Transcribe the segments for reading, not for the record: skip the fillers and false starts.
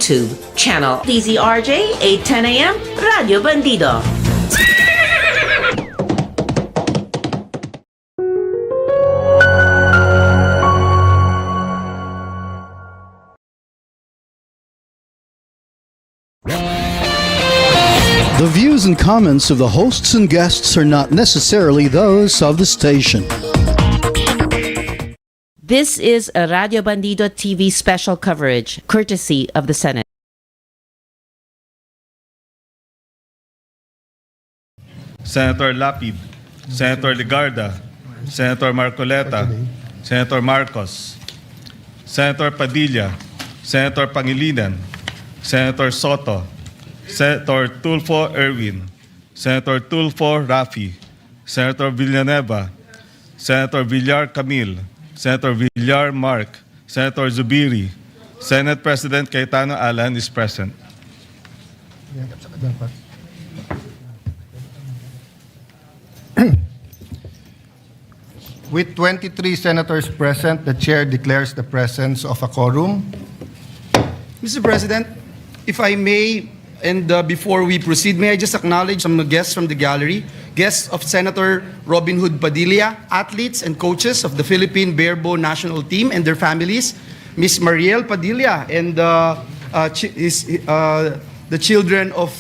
YouTube channel. DZRJ, 8:10 a.m., Radio Bandido. The views and comments of the hosts and guests are not necessarily those of the station. This is a Radio Bandido TV special coverage, courtesy of the Senate. Senator Lapid, Senator Legarda, Senator Marcoleta, Senator Marcos, Senator Padilla, Senator Pangilinan, Senator Soto, Senator Tulfo Erwin, Senator Tulfo Rafi, Senator Villanueva, Senator Villar Camille, Senator Villar Mark, Senator Zubiri, Senate President Cayetano Alan is present. With 23 senators present, the chair declares the presence of a quorum. Mr. President, if I may, and before we proceed, may I just acknowledge some guests from the gallery, guests of Senator 𝗦𝗲𝗀𝗏 𝗦𝗲𝗀𝗏, athletes and coaches of the Philippine Barebow national team and their families, Ms. Mariel Padilla and the children of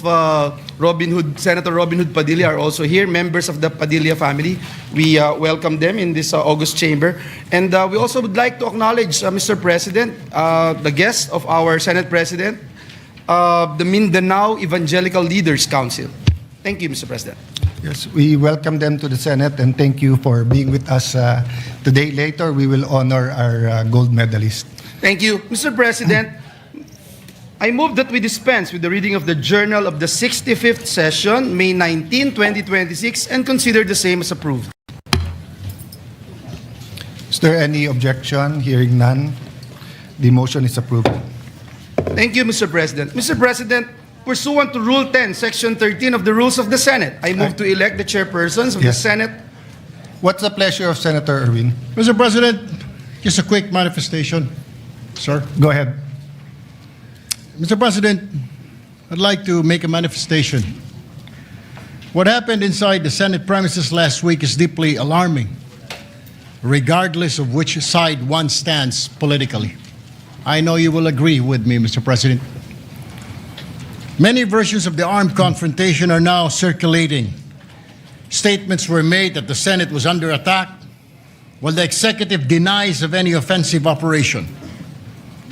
Senator 𝗦𝗲𝗏 Padilla are also here, members of the Padilla family. We welcome them in this August chamber. And we also would like to acknowledge, Mr. President, the guests of our Senate President, the Mindanao Evangelical Leaders Council. Thank you, Mr. President. Yes, we welcome them to the Senate and thank you for being with us today. Later, we will honor our gold medalist. Thank you. Mr. President, I move that we dispense with the reading of the Journal of the 65th Session, May 19, 2026, and consider the same as approved. Is there any objection? Hearing none, the motion is approved. Thank you, Mr. President. Mr. President, pursuant to Rule 10, Section 13 of the Rules of the Senate, I move to elect the chairpersons of the Senate. What's the pleasure of Senator Erwin? Mr. President, just a quick manifestation, sir. Go ahead. Mr. President, I'd like to make a manifestation. What happened inside the Senate premises last week is deeply alarming, regardless of which side one stands politically. I know you will agree with me, Mr. President. Many versions of the armed confrontation are now circulating. Statements were made that the Senate was under attack, while the executive denies of any offensive operation.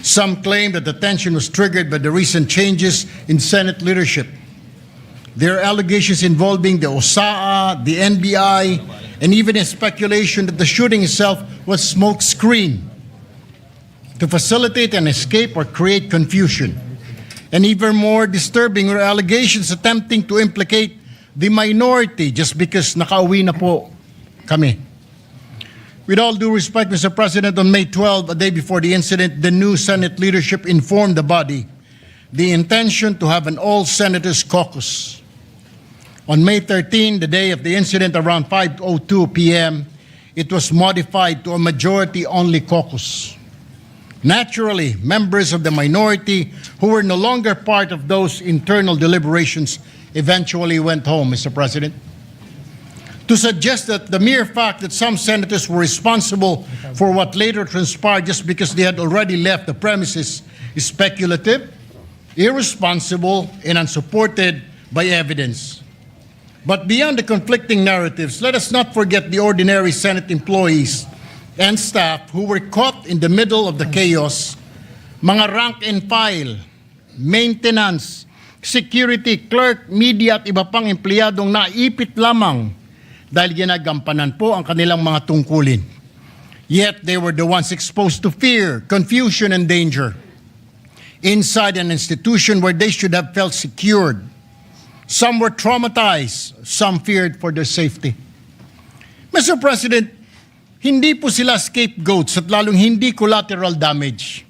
Some claim that the tension was triggered by the recent changes in Senate leadership. There are allegations involving the OSAA, the NBI, and even a speculation that the shooting itself was smokescreen to facilitate an escape or create confusion. And even more disturbing are allegations attempting to implicate the minority just because nakauwi na po kami. With all due respect, Mr. President, on May 12, a day before the incident, the new Senate leadership informed the body the intention to have an all-senators caucus. On May 13, the day of the incident, around 5:02 p.m., it was modified to a majority-only caucus. Naturally, members of the minority who were no longer part of those internal deliberations eventually went home, Mr. President. To suggest that the mere fact that some senators were responsible for what later transpired just because they had already left the premises is speculative, irresponsible, and unsupported by evidence. But beyond the conflicting narratives, let us not forget the ordinary Senate employees and staff who were caught in the middle of the chaos, mga rank and file, maintenance, security, clerk, media at iba pang empleyadong naipit lamang dahil ginagampanan po ang kanilang mga tungkulin. Yet they were the ones exposed to fear, confusion, and danger inside an institution where they should have felt secured. Some were traumatized, some feared for their safety. Mr. President, hindi po sila scapegoats at lalong hindi collateral damage.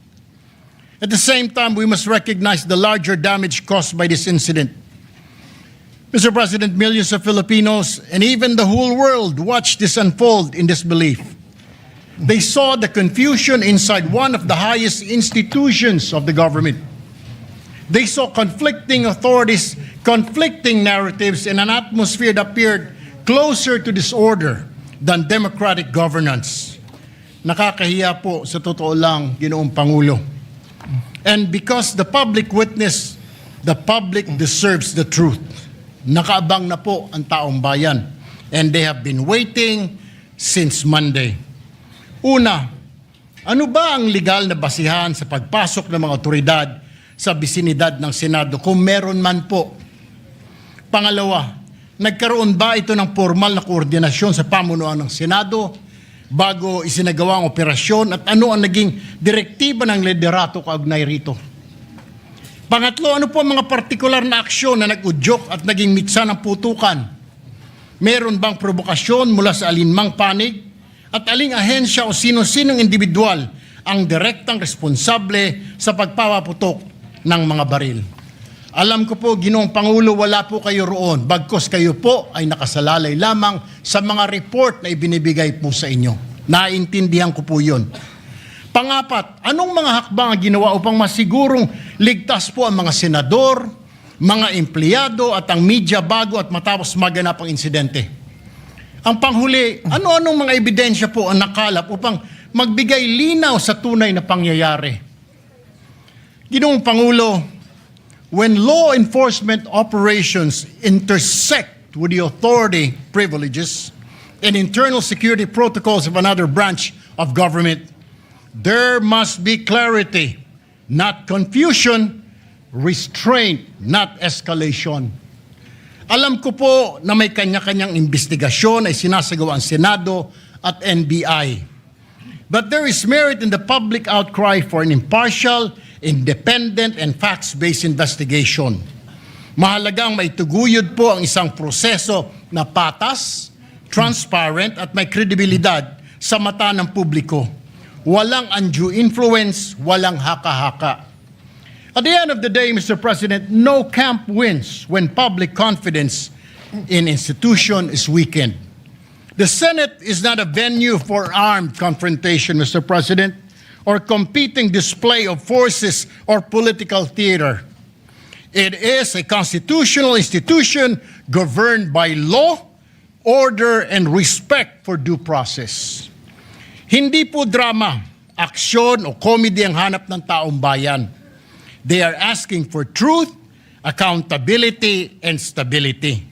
At the same time, we must recognize the larger damage caused by this incident. Mr. President, millions of Filipinos and even the whole world watched this unfold in disbelief. They saw the confusion inside one of the highest institutions of the government. They saw conflicting authorities, conflicting narratives in an atmosphere that appeared closer to disorder than democratic governance. Nakakahiya po sa totoo lang, Ginoong Pangulo. And because the public witnessed, the public deserves the truth. Nakaabang na po ang taong bayan. And they have been waiting since Monday. Una, ano ba ang legal na basihan sa pagpasok ng mga otoridad sa bisinidad ng Senado kung meron man po? Pangalawa, nagkaroon ba ito ng formal na koordinasyon sa pamunuan ng Senado bago isinagawa ang operasyon at ano ang naging direktiba ng liderato kaugnay rito? Pangatlo, ano po ang mga partikular na aksyon na nag-udyok at naging mitsa ng putukan? Meron bang provokasyon mula sa alinmang panig? At aling ahensya o sino-sinong individual ang direktang responsable sa pagpapaputok ng mga baril? Alam ko po, Ginoong Pangulo, wala po kayo roon. Bagkus kayo po ay nakasalalay lamang sa mga report na ibinibigay po sa inyo. Naintindihan ko po yun. Pangapat, anong mga hakbang ang ginawa upang masigurong ligtas po ang mga senador, mga empleyado at ang media bago at matapos maganap ang insidente? Ang panghuli, ano-anong mga ebidensya po ang nakalap upang magbigay linaw sa tunay na pangyayari? Ginoong Pangulo, when law enforcement operations intersect with the authority privileges and internal security protocols of another branch of government, there must be clarity, not confusion, restraint, not escalation. Alam ko po na may kanya-kanyang investigasyon ay sinasagawa ang Senado at NBI. But there is merit in the public outcry for an impartial, independent, and facts-based investigation. Mahalagang maituguyod po ang isang proseso na patas, transparent, at may kredibilidad sa mata ng publiko. Walang undue influence, walang haka-haka. At the end of the day, Mr. President, no camp wins when public confidence in institution is weakened. The Senate is not a venue for armed confrontation, Mr. President, or competing display of forces or political theater. It is a constitutional institution governed by law, order, and respect for due process. Hindi po drama, aksyon o comedy ang hanap ng taong bayan. They are asking for truth, accountability, and stability.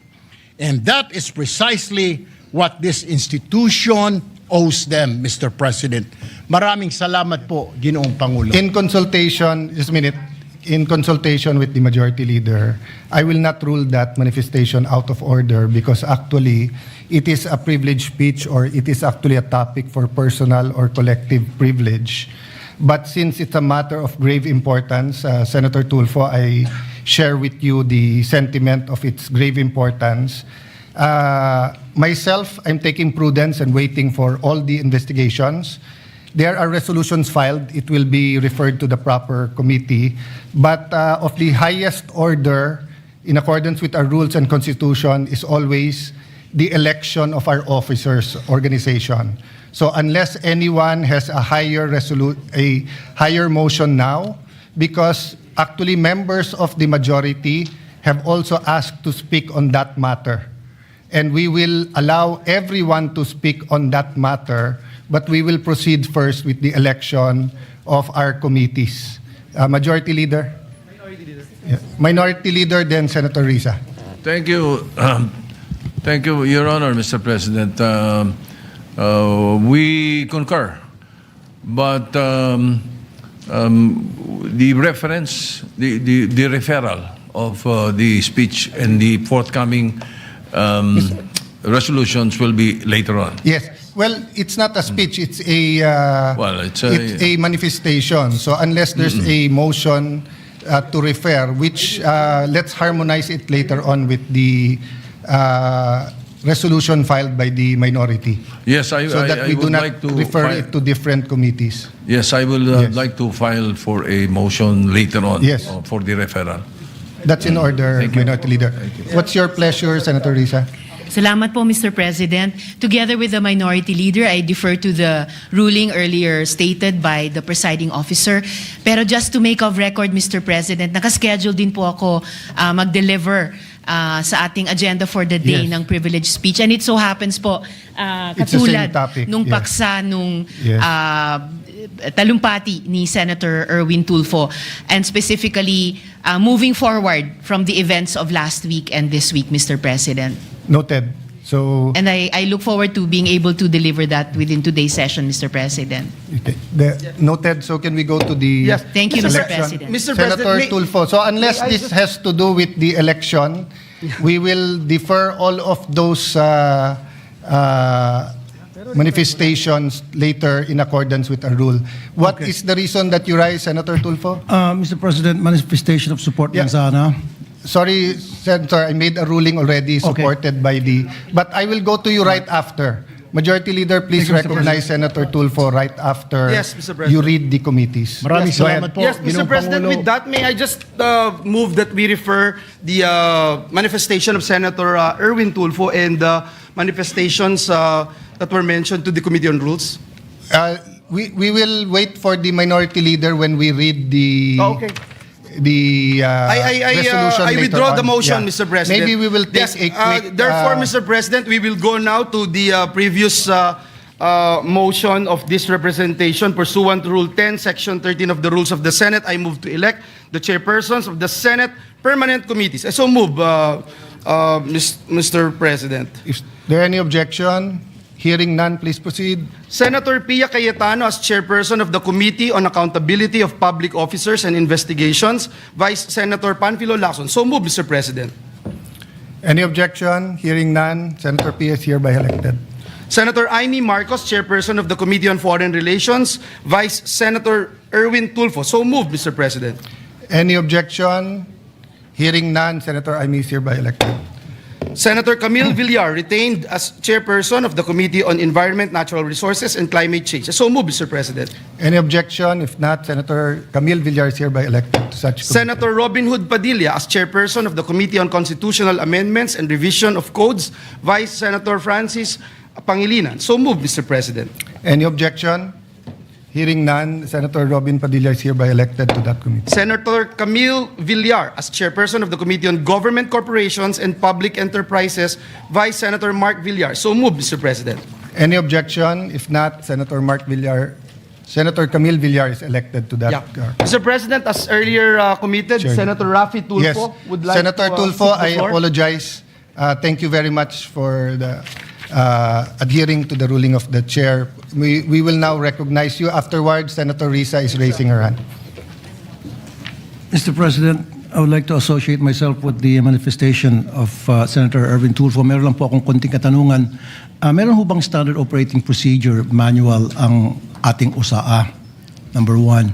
And that is precisely what this institution owes them, Mr. President. Maraming salamat po, Ginoong Pangulo. In consultation, just a minute, in consultation with the Majority Leader, I will not rule that manifestation out of order because actually it is a privileged speech or it is actually a topic for personal or collective privilege. But since it's a matter of grave importance, Senator Tulfo, I share with you the sentiment of its grave importance. Myself, I'm taking prudence and waiting for all the investigations. There are resolutions filed. It will be referred to the proper committee. But of the highest order, in accordance with our rules and constitution, is always the election of our officers' organization. So unless anyone has a higher motion now, because actually members of the majority have also asked to speak on that matter. And we will allow everyone to speak on that matter, but we will proceed first with the election of our committees. Majority Leader? Minority Leader. Yeah. Minority Leader, then Senator Risa. Thank you. Thank you, Your Honor, Mr. President. We concur, but the reference, the referral of the speech and the forthcoming resolutions will be later on. Yes. Well, it's not a speech. It's a it's a manifestation. So unless there's a motion to refer, which let's harmonize it later on with the resolution filed by the minority. Yes, so that we do not like to refer it to different committees. Yes, I will like to file for a motion later on. Yes. For the referral. That's in order, Minority Leader. What's your pleasure, Senator Risa? Salamat po, Mr. President. Together with the Minority Leader, I defer to the ruling earlier stated by the presiding officer. Pero just to make of record, Mr. President, nakaschedule din po ako mag-deliver sa ating agenda for the day ng privilege speech. And it so happens po, It's the same katulad topic, nung yes. paksa nung Yes. talumpati ni Senator 𝗦𝗲𝗀𝗀𝗀𝗀𝗀 and specifically moving forward from the events of last week and this week, Mr. President. Noted. So, And I look forward to being able to deliver that within today's session, Mr. President. okay. Noted. So can we go to the Yes. Thank you, Mr. election? President. Mr. Senator President, Tulfo. So unless may I this just- has to do with the election, we will defer all of those manifestations later in accordance with our rule. What is the reason that you rise, Senator Tulfo? Mr. President, manifestation of support Yeah. lang sana. Sorry, Senator, I made a ruling already supported by the... But I will go to you right after. Majority Leader, please Thank you, Mr. recognize Senator Tulfo right after Yes, Mr. President. you read the committees. Maraming Go ahead. salamat po. Yes, Mr. Ginoong President, Pangulo. with that, may I just move that we refer the manifestation of Senator 𝗦𝗲𝗀𝗀𝗀𝗀𝗀 and the manifestations that were mentioned to the Committee on Rules? We will wait for the Minority Leader when we read the... Okay. The resolution I later withdraw on. the motion, Yeah. Mr. President. Maybe we will take Yes, a quick... therefore, Mr. President, we will go now to the previous motion of this representation pursuant to Rule 10, Section 13 of the Rules of the Senate. I move to elect the chairpersons of the Senate Permanent Committees. I so move, Mr. President. Is there any objection? Hearing none, please proceed. Senator 𝗦𝗲𝗀𝗀𝗀𝗀𝗀 Cayetano as chairperson of the Committee on Accountability of Public Officers and Investigations, Vice Senator Panfilo Lacson. So move, Mr. President. Any objection? Hearing none, Senator P is hereby elected. Senator Amy Marcos, chairperson of the Committee on Foreign Relations, Vice Senator 𝗦𝗲𝗀𝗀𝗀𝗀𝗀 So move, Mr. President. Any objection? Hearing none, Senator Amy is hereby elected. Senator 𝗦𝗲𝗂𝗏 retained as chairperson of the Committee on Environment, Natural Resources, and Climate Change. So move, Mr. President. Any objection? If not, Senator 𝗦𝗏𝗃𝗏𝗃 is hereby elected to such committee. Senator 𝗦𝗲𝗏𝗃𝗏𝗃 as chairperson of the Committee on Constitutional Amendments and Revision of Codes, Vice Senator Francis Pangilinan. So move, Mr. President. Any objection? Hearing none, Senator Robin Padilla is hereby elected to that committee. Senator 𝗏𝗏𝗏𝗏𝗏 as chairperson of the Committee on Government Corporations and Public Enterprises, Vice Senator Mark Villar. So move, Mr. President. Any objection? If not, Senator Senator Camille Villar is elected to that. Mr. President, as earlier committed, Sure. Senator Raffy Yes, Tulfo would like Senator to Tulfo, take the I floor. apologize. Thank you very much for the adhering to the ruling of the chair. We will now recognize you. Afterwards, Senator Risa is raising her hand. Mr. President, I would like to associate myself with the manifestation of Senator 𝗦𝗲𝗀𝗀𝗀𝗀𝗀𝗀𝗀. Meron lang po akong konting katanungan. Meron ho bang standard operating procedure manual ang ating USAA? Number one.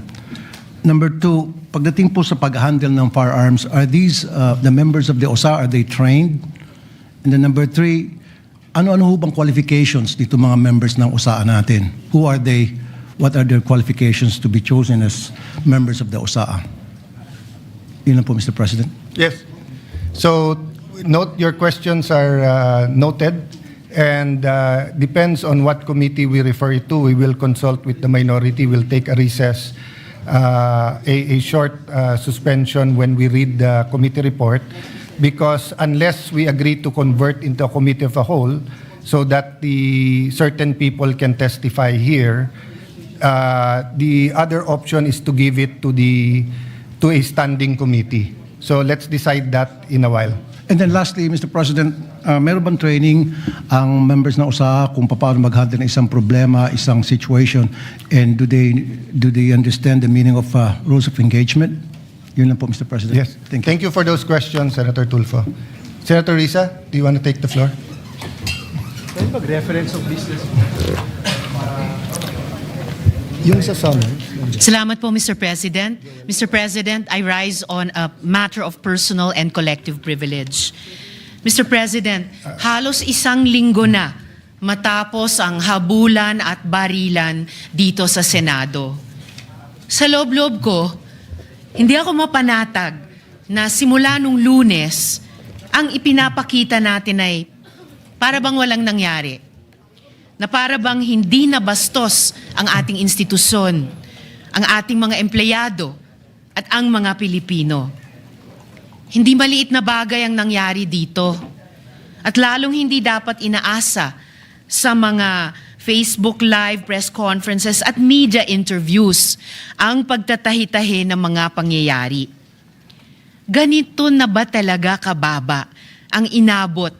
Number two, pagdating po sa pag-handle ng firearms, are these the members of the USAA, are they trained? And then number three, ano-ano ho bang qualifications dito mga members ng USAA natin? Who are they? What are their qualifications to be chosen as members of the USAA? Yun lang po, Mr. President. Yes. So, note your questions are noted, and depends on what committee we refer it to. We will consult with the minority. We'll take a recess, a short suspension when we read the committee report, because unless we agree to convert into a committee of a whole so that the certain people can testify here, the other option is to give it to a standing committee. So let's decide that in a while. And then lastly, Mr. President, meron bang training ang members ng USAA kung paano mag-handle ng isang problema, isang situation, and do they understand the meaning of rules of engagement? Yun lang po, Mr. President. Yes. Thank you for those questions, Senator Tulfo. Senator Risa, do you want to take the floor? Mag-reference of business. Yung sa summary. Salamat po, Mr. President. Mr. President, I rise on a matter of personal and collective privilege. Mr. President, halos isang linggo na matapos ang habulan at barilan dito sa Senado. Sa loob-loob ko, hindi ako mapanatag na simula nung Lunes, ang ipinapakita natin ay para bang walang nangyari. Na para bang hindi nabastos ang ating institusyon, ang ating mga empleyado, at ang mga Pilipino. Hindi maliit na bagay ang nangyari dito. At lalong hindi dapat inaasa sa mga Facebook Live, press conferences at media interviews ang pagtatahi-tahi ng mga pangyayari. Ganito na ba talaga kababa ang inabot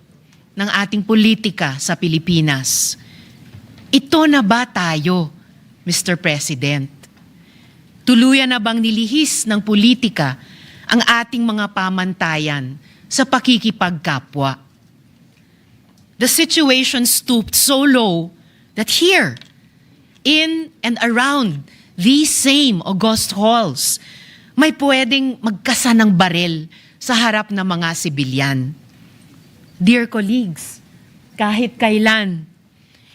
ng ating politika sa Pilipinas? Ito na ba tayo, Mr. President? Tuluyan na bang nilihis ng politika ang ating mga pamantayan sa pakikipagkapwa? The situation stooped so low that here, in and around these same august halls, may pwedeng magkasa ng barel sa harap ng mga sibilyan. Dear colleagues, kahit kailan,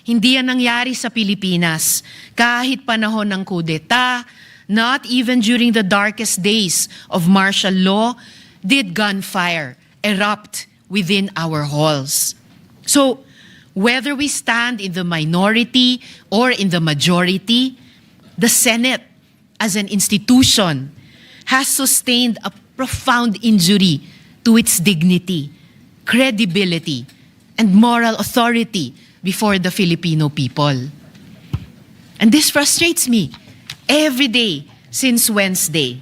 hindi yan nangyari sa Pilipinas. Kahit panahon ng kudeta, not even during the darkest days of martial law, did gunfire erupt within our halls. So, whether we stand in the minority or in the majority, the Senate, as an institution, has sustained a profound injury to its dignity, credibility, and moral authority before the Filipino people. And this frustrates me every day since Wednesday,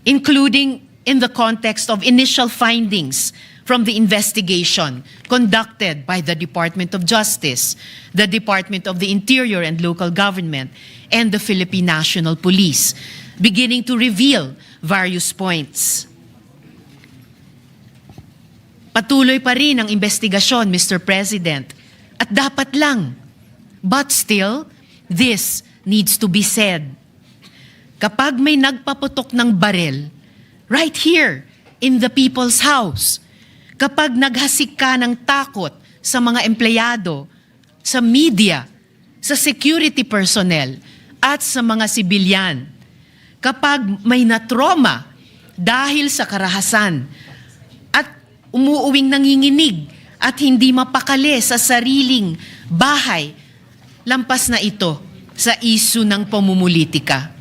including in the context of initial findings from the investigation conducted by the Department of Justice, the Department of the Interior and Local Government, and the Philippine National Police, beginning to reveal various points. Patuloy pa rin ang investigasyon, Mr. President, at dapat lang. But still, this needs to be said. Kapag may nagpaputok ng barel, right here in the people's house, kapag naghasik ka ng takot sa mga empleyado, sa media, sa security personnel, at sa mga sibilyan, kapag may natroma dahil sa karahasan, umuuwing nanginginig at hindi mapakali sa sariling bahay, lampas na ito sa isyu ng pamumulitika.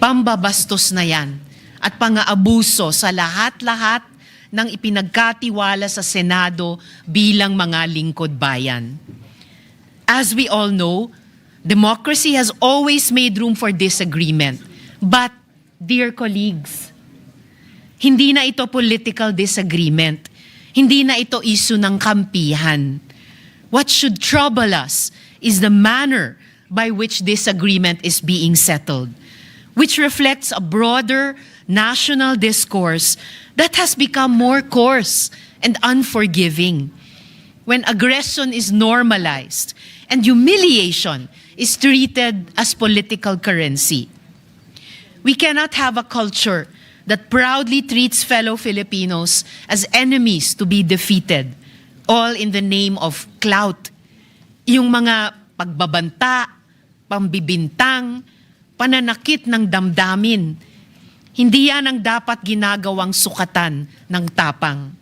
Pambabastos na yan at pang-aabuso sa lahat-lahat ng ipinagkatiwala sa Senado bilang mga lingkod bayan. As we all know, democracy has always made room for disagreement. But, dear colleagues, hindi na ito political disagreement. Hindi na ito issue ng kampihan. What should trouble us is the manner by which this agreement is being settled, which reflects a broader national discourse that has become more coarse and unforgiving. When aggression is normalized and humiliation is treated as political currency. We cannot have a culture that proudly treats fellow Filipinos as enemies to be defeated, all in the name of clout. Yung mga pagbabanta, pambibintang, pananakit ng damdamin, hindi yan ang dapat ginagawang sukatan ng tapang.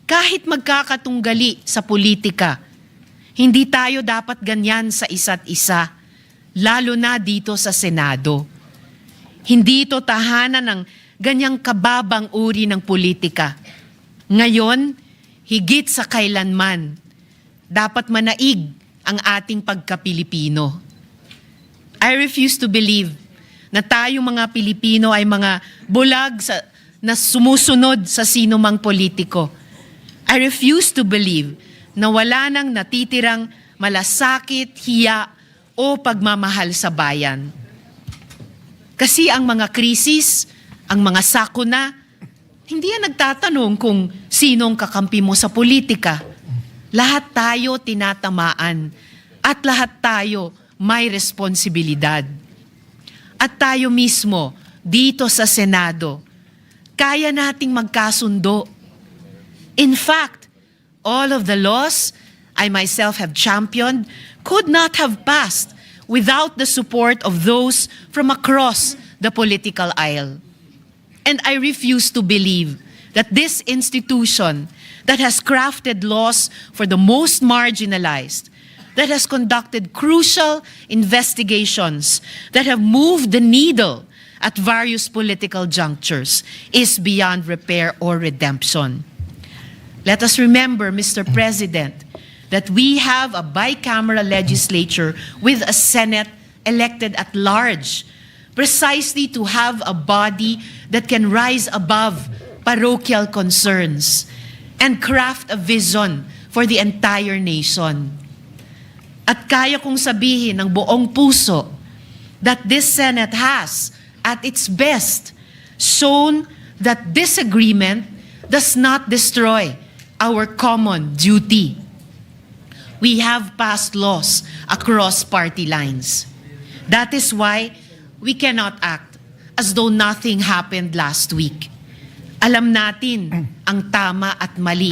Kahit magkakatunggali sa politika, hindi tayo dapat ganyan sa isa't isa, lalo na dito sa Senado. Hindi ito tahanan ng ganyang kababang uri ng politika. Ngayon, higit sa kailanman, dapat manaig ang ating pagka-Pilipino. I refuse to believe na tayong mga Pilipino ay mga bulag na sumusunod sa sinumang politiko. I refuse to believe na wala nang natitirang malasakit, hiya o pagmamahal sa bayan. Kasi ang mga krisis, ang mga sakuna, hindi yan nagtatanong kung sinong kakampi mo sa politika. Lahat tayo tinatamaan at lahat tayo may responsibilidad. At tayo mismo, dito sa Senado, kaya nating magkasundo. In fact, all of the laws I myself have championed could not have passed without the support of those from across the political aisle. And I refuse to believe that this institution that has crafted laws for the most marginalized, that has conducted crucial investigations, that have moved the needle at various political junctures, is beyond repair or redemption. Let us remember, Mr. President, that we have a bicameral legislature with a Senate elected at large, precisely to have a body that can rise above parochial concerns and craft a vision for the entire nation. At kaya kong sabihin ng buong puso that this Senate has, at its best, shown that disagreement does not destroy our common duty. We have passed laws across party lines. That is why we cannot act as though nothing happened last week. Alam natin ang tama at mali.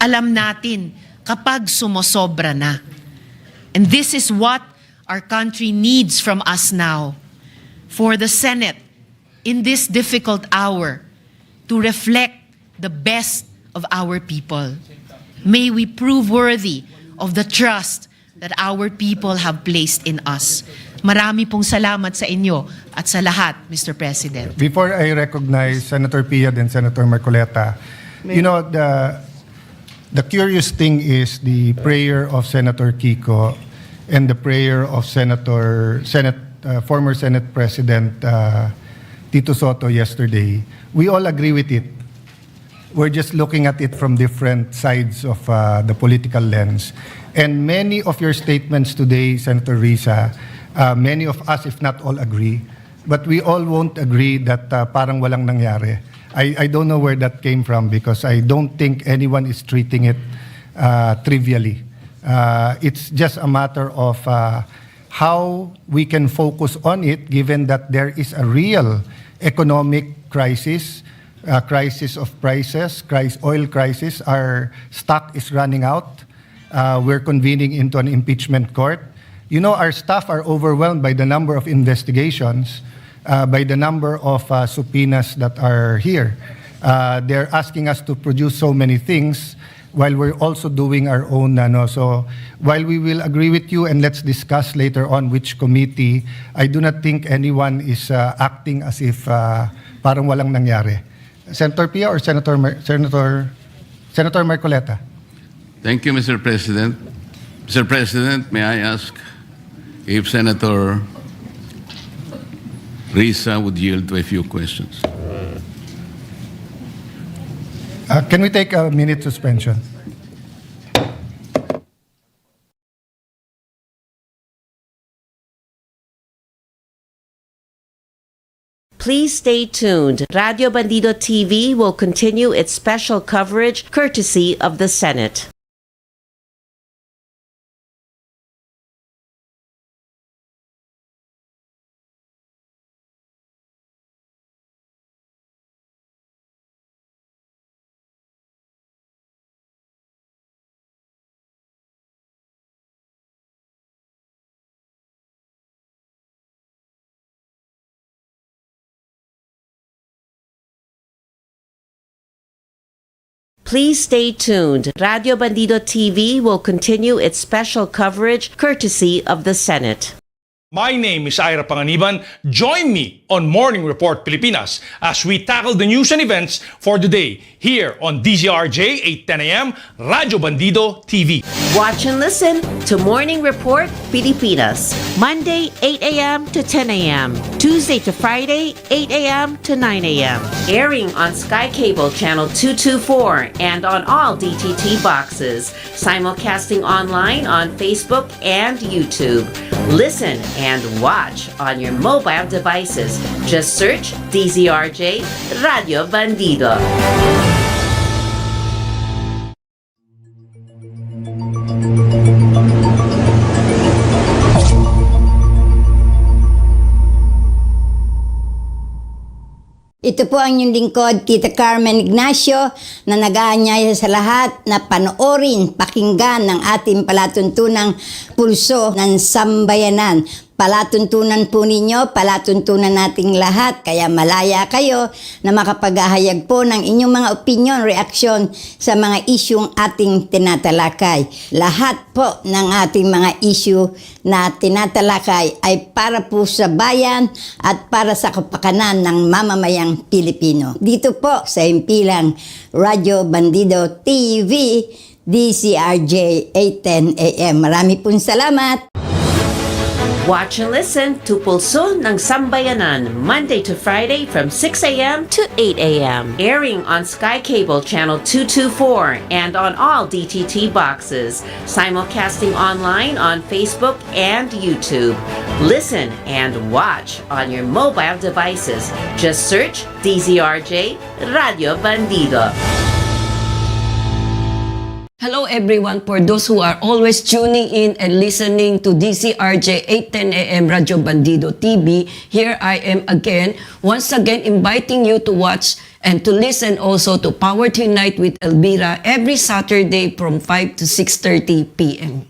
Alam natin kapag sumosobra na. And this is what our country needs from us now. For the Senate, in this difficult hour, to reflect the best of our people. May we prove worthy of the trust that our people have placed in us. Marami pong salamat sa inyo at sa lahat, Mr. President. Before I recognize Senator Pia and Senator Marcoleta, you know, the curious thing is the prayer of Senator Kiko and the prayer of former Senate President Tito Soto yesterday. We all agree with it. We're just looking at it from different sides of the political lens. And many of your statements today, Senator Risa, many of us, if not all, agree. But we all won't agree that parang walang nangyari. I don't know where that came from because I don't think anyone is treating it trivially. It's just a matter of how we can focus on it given that there is a real economic crisis, crisis of prices, oil crisis. Our stock is running out. We're convening into an impeachment court. You know, our staff are overwhelmed by the number of investigations, by the number of subpoenas that are here. They're asking us to produce so many things while we're also doing our own. So while we will agree with you and let's discuss later on which committee, I do not think anyone is acting as if parang walang nangyari. Senator Pia or Senator Marcoleta? Thank you, Mr. President. Mr. President, may I ask if Senator Risa would yield to a few questions? Can we take a minute suspension? Please stay tuned. Radio Bandido TV will continue its special coverage courtesy of the Senate. Please stay tuned. Radio Bandido TV will continue its special coverage courtesy of the Senate. My name is Ira Panganiban. Join me on Morning Report Pilipinas as we tackle the news and events for the day here on DZRJ 8:10 a.m. Radio Bandido TV. Watch and listen to Morning Report Pilipinas, Monday 8 a.m. to 10 a.m., Tuesday to Friday 8 a.m. to 9 a.m., airing on Sky Cable Channel 224 and on all DTT boxes, simulcasting online on Facebook and YouTube. Listen and watch on your mobile devices. Just search DZRJ Radio Bandido. Ito po ang inyong lingkod, Tita Carmen Ignacio, na nag-aanyaya sa lahat na panoorin, pakinggan ng ating palatuntunang pulso ng sambayanan. Palatuntunan po ninyo, palatuntunan nating lahat, kaya malaya kayo na makapaghahayag po ng inyong mga opinion, reaksyon sa mga isyung ating tinatalakay. Lahat po ng ating mga issue na tinatalakay ay para po sa bayan at para sa kapakanan ng mamamayang Pilipino. Dito po sa himpilang Radyo Bandido TV, DCRJ 810 AM. Marami pong salamat! Watch and listen to Pulso ng Sambayanan, Monday to Friday from 6 a.m. to 8 a.m. Airing on Sky Cable Channel 224 and on all DTT boxes. Simulcasting online on Facebook and YouTube. Listen and watch on your mobile devices. Just search DZRJ Radio Bandido. Hello everyone, for those who are always tuning in and listening to DCRJ 810 AM Radio Bandido TV, here I am again, once again inviting you to watch and to listen also to Power to Unite with Elvira every Saturday from 5 to 6:30 p.m.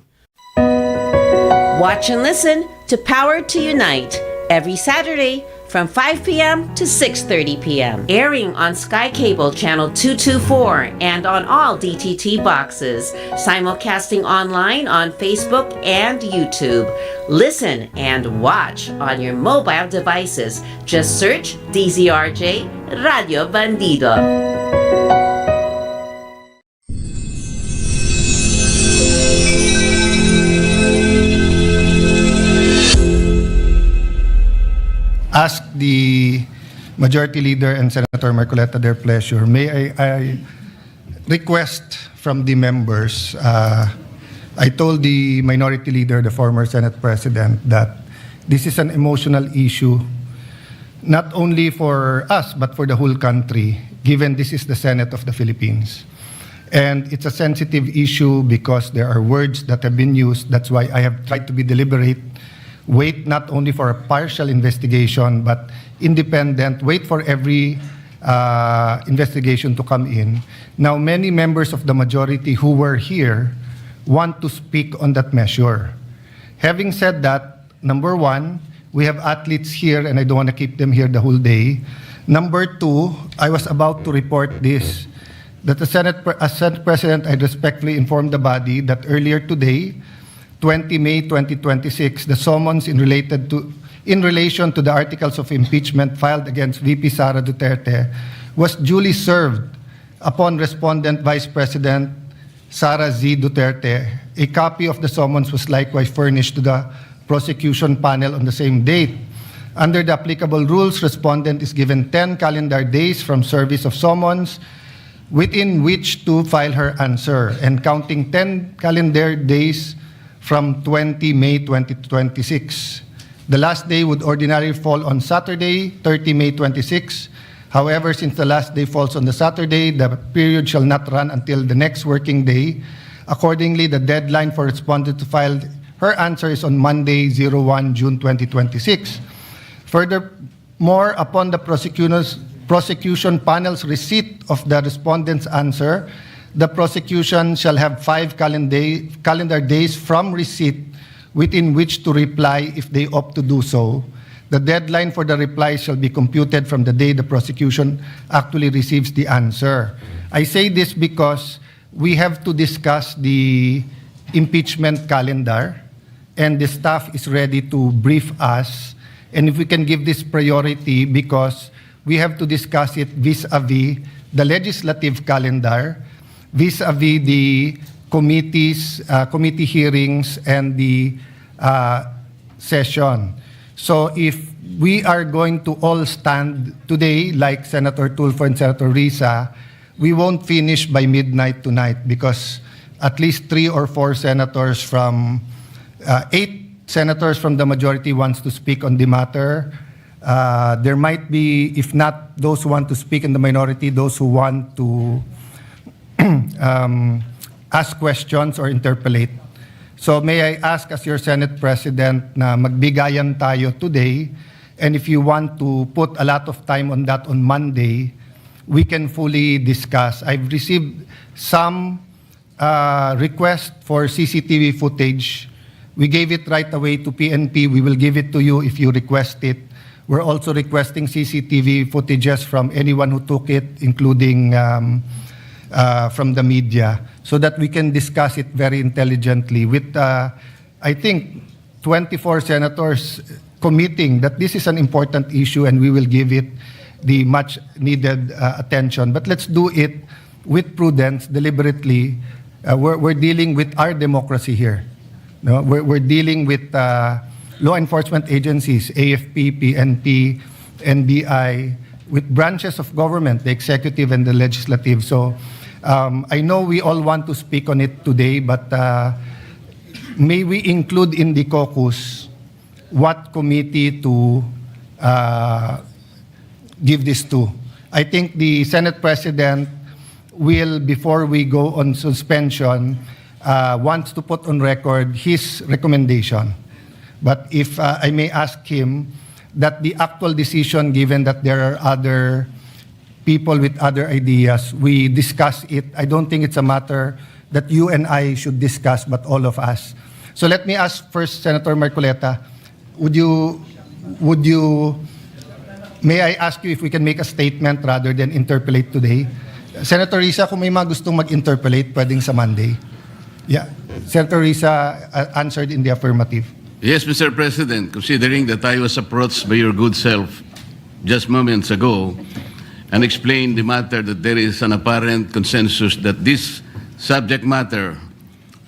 Watch and listen to Power to Unite every Saturday from 5 p.m. to 6:30 p.m. Airing on Sky Cable Channel 224 and on all DTT boxes. Simulcasting online on Facebook and YouTube. Listen and watch on your mobile devices. Just search DZRJ Radio Bandido. Ask the Majority Leader and Senator Marcoleta their pleasure. May I request from the members, I told the Minority Leader, the former Senate President, that this is an emotional issue, not only for us, but for the whole country, given this is the Senate of the Philippines. And it's a sensitive issue because there are words that have been used. That's why I have tried to be deliberate. Wait not only for a partial investigation, but independent. Wait for every investigation to come in. Now, many members of the majority who were here want to speak on that measure. Having said that, number one, we have athletes here, and I don't want to keep them here the whole day. Number two, I was about to report this, that the Senate President, I respectfully informed the body that earlier today, 20 May 2026, the summons in relation to the articles of impeachment filed against VP Sara Duterte was duly served upon respondent Vice President Sara Z. Duterte. A copy of the summons was likewise furnished to the prosecution panel on the same date. Under the applicable rules, respondent is given 10 calendar days from service of summons within which to file her answer, and counting 10 calendar days from 20 May 2026. The last day would ordinarily fall on Saturday, 30 May 26. However, since the last day falls on the Saturday, the period shall not run until the next working day. Accordingly, the deadline for respondent to file her answer is on Monday, 01 June 2026. Furthermore, upon the prosecution panel's receipt of the respondent's answer, the prosecution shall have 5 calendar days from receipt within which to reply if they opt to do so. The deadline for the reply shall be computed from the day the prosecution actually receives the answer. I say this because we have to discuss the impeachment calendar, and the staff is ready to brief us. And if we can give this priority, because we have to discuss it vis-a-vis the legislative calendar, vis-a-vis the committee hearings and the session. So if we are going to all stand today, like Senator Tulfo and Senator Risa, we won't finish by midnight tonight, because at least 3 or 4 senators from 8 senators from the majority wants to speak on the matter. There might be, if not those who want to speak in the minority, those who want to ask questions or interpolate. So may I ask, as your Senate President, na magbigayan tayo today, and if you want to put a lot of time on that on Monday, we can fully discuss. I've received some request for CCTV footage We gave it right away to PNP. We will give it to you if you request it. We're also requesting CCTV footages from anyone who took it, including from the media, so that we can discuss it very intelligently with, I think, 24 senators committing that this is an important issue and we will give it the much needed attention. But let's do it with prudence, deliberately. We're dealing with our democracy here. No, we're dealing with law enforcement agencies, AFP, PNP, NBI, with branches of government, the executive and the legislative. So I know we all want to speak on it today, but may we include in the caucus what committee to give this to. I think the Senate President will, before we go on suspension, wants to put on record his recommendation. But if I may ask him, that the actual decision, given that there are other people with other ideas, we discuss it. I don't think it's a matter that you and I should discuss, but all of us. So let me ask first, Senator Marcoleta, may I ask you if we can make a statement rather than interpolate today? Senator Risa, kung may mga gustong mag-interpolate, pwedeng sa Monday. Yeah. Senator Risa answered in the affirmative. Yes, Mr. President, considering that I was approached by your good self just moments ago and explained the matter that there is an apparent consensus that this subject matter,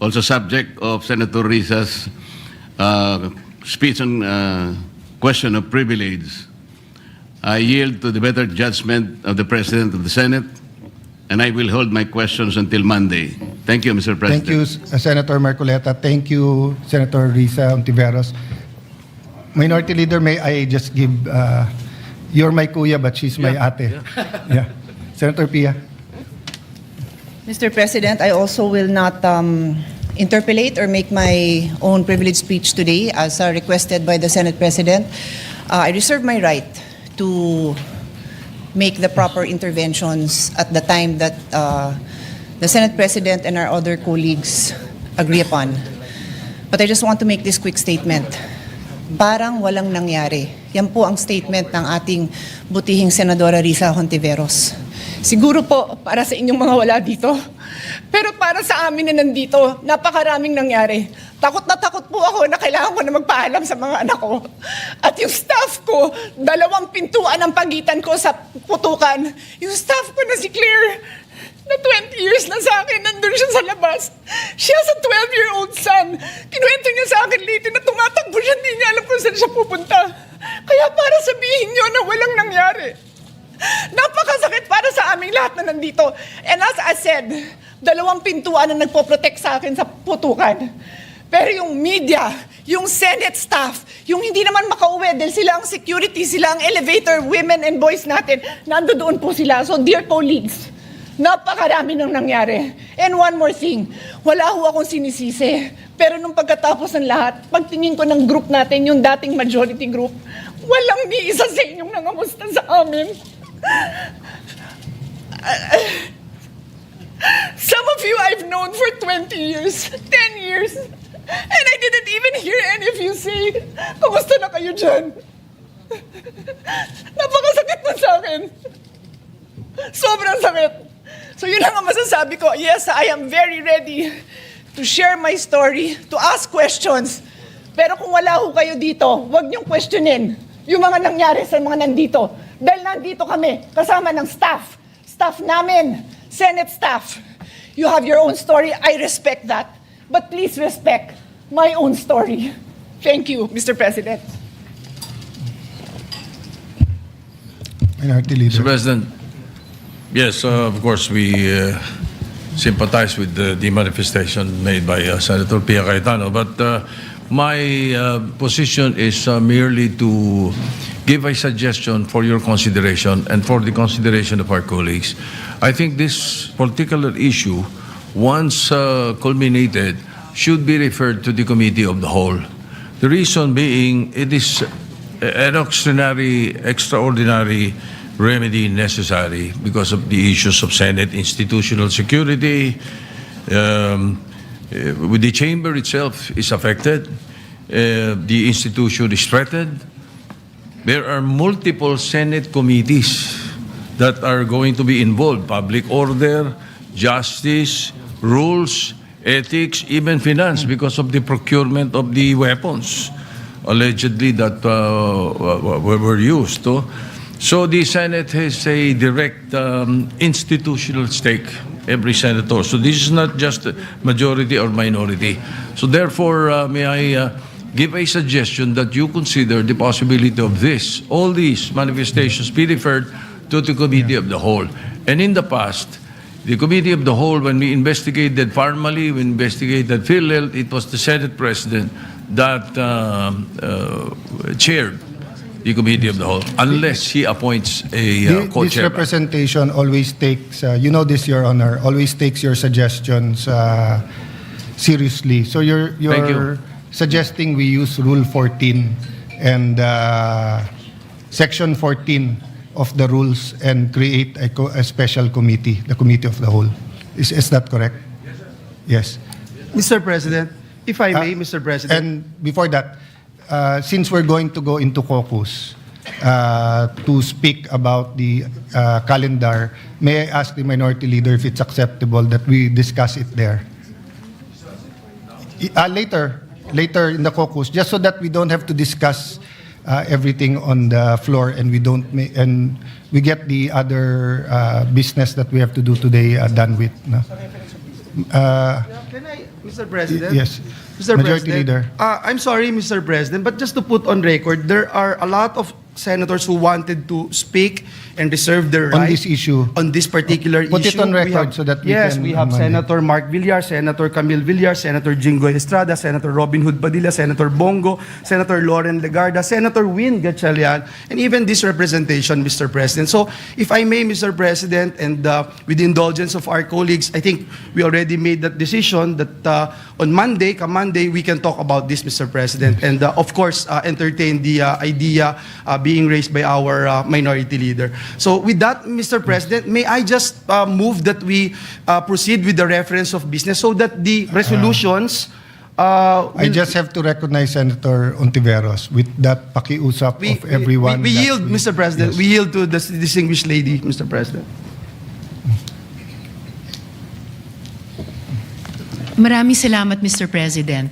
also subject of Senator Risa's speech on question of privilege, I yield to the better judgment of the President of the Senate, and I will hold my questions until Monday. Thank you, Mr. President. Thank you, Senator Marcoleta. Thank you, Senator Risa Ontiveros. Minority Leader, may I just give, you're my kuya, but she's my ate. Yeah. Senator Pia. Mr. President, I also will not interpolate or make my own privileged speech today as requested by the Senate President. I reserve my right to make the proper interventions at the time that the Senate President and our other colleagues agree upon. But I just want to make this quick statement. Parang walang nangyari. Yan po ang statement ng ating butihing Senadora Risa Hontiveros. Siguro po para sa inyong mga wala dito. Pero para sa amin na nandito, napakaraming nangyari. Takot na takot po ako na kailangan ko na magpaalam sa mga anak ko. At yung staff ko, 2 pintuan ang pagitan ko sa putukan. Yung staff ko na si Claire, na 20 years na sa akin, nandun siya sa labas. She has a 12-year-old son. Kinuwento niya sa akin late na tumatakbo siya, hindi niya alam kung saan siya pupunta. Kaya para sabihin niyo na walang nangyari. Napakasakit para sa aming lahat na nandito. And as I said, 2 pintuan na nagpo-protect sa akin sa putukan. Pero yung media, yung Senate staff, yung hindi naman makauwi dahil sila ang security, sila ang elevator women and boys natin, nandoon po sila. So dear colleagues, napakarami nang nangyari. And one more thing, wala ho akong sinisisi. Pero nung pagkatapos ng lahat, pagtingin ko ng group natin, yung dating majority group, walang ni isa sa inyong nangamusta sa amin. Some of you I've known for 20 years, 10 years, and I didn't even hear any of you say, kumusta na kayo dyan? Napakasakit na sa akin. Sobrang sakit. So yun ang masasabi ko. Yes, I am very ready to share my story, to ask questions. Pero kung wala ho kayo dito, huwag niyong questionin yung mga nangyari sa mga nandito. Dahil nandito kami, kasama ng staff namin, Senate staff. You have your own story. I respect that. But please respect my own story. Thank you, Mr. President. Minority Leader. Mr. President, yes, of course, we sympathize with the manifestation made by Senator Pia Cayetano, but my position is merely to give a suggestion for your consideration and for the consideration of our colleagues. I think this particular issue, once culminated, should be referred to the Committee of the Whole. The reason being, it is an extraordinary remedy necessary because of the issues of Senate institutional security, the chamber itself is affected. The institution is threatened. There are multiple Senate committees that are going to be involved: public order, justice, rules, ethics, even finance, because of the procurement of the weapons allegedly that were used. So the Senate has a direct institutional stake, every senator. So this is not just majority or minority. So therefore, may I give a suggestion that you consider the possibility of all these manifestations be referred to the Committee of the Whole. And in the past, the Committee of the Whole, when we investigated Parmali, we investigated PhilHealth, it was the Senate President that chaired the Committee of the Whole, unless he appoints a co-chairman. This representation always takes, you know this, Your Honor, always takes your suggestions seriously. So you're suggesting we use Rule 14 and Section 14 of the rules and create a special committee, the Committee of the Whole. Is that correct? Yes. Mr. President, if I may, Mr. President. And before that, since we're going to go into caucus to speak about the calendar, may I ask the Minority Leader if it's acceptable that we discuss it there? Later in the caucus, just so that we don't have to discuss everything on the floor and we get the other business that we have to do today done with. No? Can I, Mr. President? Yes. Mr. Majority President, Leader. I'm sorry, Mr. President, but just to put on record, there are a lot of senators who wanted to speak and reserve their On right this issue. on this particular issue. Put it on We record have- so that we yes, can we have amend it. Senator Mark Villar, Senator Camille Villar, Senator Jinggoy Estrada, Senator 𝗦𝗲𝗀𝗏 Padilla, Senator Bongo, Senator Loren Legarda, Senator 𝗦𝗲𝗀𝗀𝗀𝗀𝗀𝗀𝗀𝗀𝗀𝗀, and even this representation, Mr. President. So, if I may, Mr. President, and with the indulgence of our colleagues, I think we already made that decision that on Monday, we can talk about this, Mr. President, and of course, entertain the idea being raised by our Minority Leader. So with that, Mr. President, may I just move that we proceed with the reference of business so that the resolutions I just have to recognize Senator Ontiveros with that pakiusap of everyone. We that yield, Mr. President. Yes. We yield to the distinguished lady, Mr. President. Maraming salamat, Mr. President.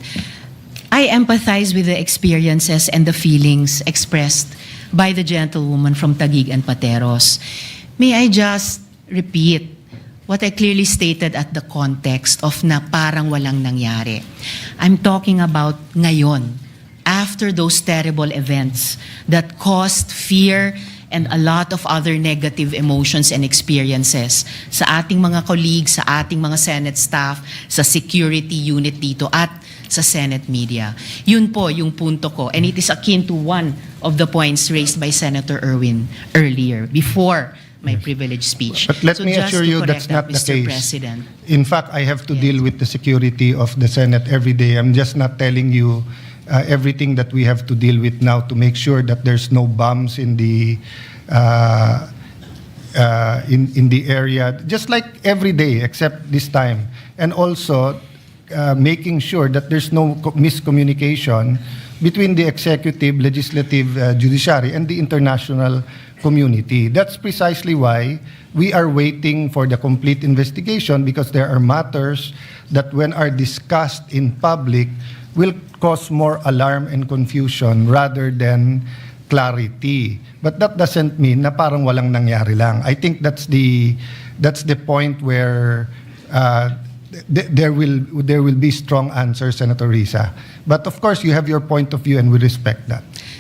I empathize with the experiences and the feelings expressed by the gentlewoman from Taguig and Pateros. May I just repeat what I clearly stated at the context of na parang walang nangyari. I'm talking about ngayon, after those terrible events that caused fear and a lot of other negative emotions and experiences sa ating mga colleagues, sa ating mga Senate staff, sa security unit dito at sa Senate media. Yun po yung punto ko. And it is akin to one of the points raised by Senator Erwin earlier, before my privileged speech. But let So me just assure to you correct that's not that, the Mr. case. President. In fact, I have to deal with the security of the Senate every day. I'm just not telling you everything that we have to deal with now to make sure that there's no bombs in the in the area, just like every day except this time, and also making sure that there's no miscommunication between the executive, legislative, judiciary, and the international community. That's precisely why we are waiting for the complete investigation, because there are matters that when are discussed in public will cause more alarm and confusion rather than clarity. But that doesn't mean na parang walang nangyari lang. I think that's the point where there will be strong answers, Senator Risa. But of course, you have your point of view and we respect that.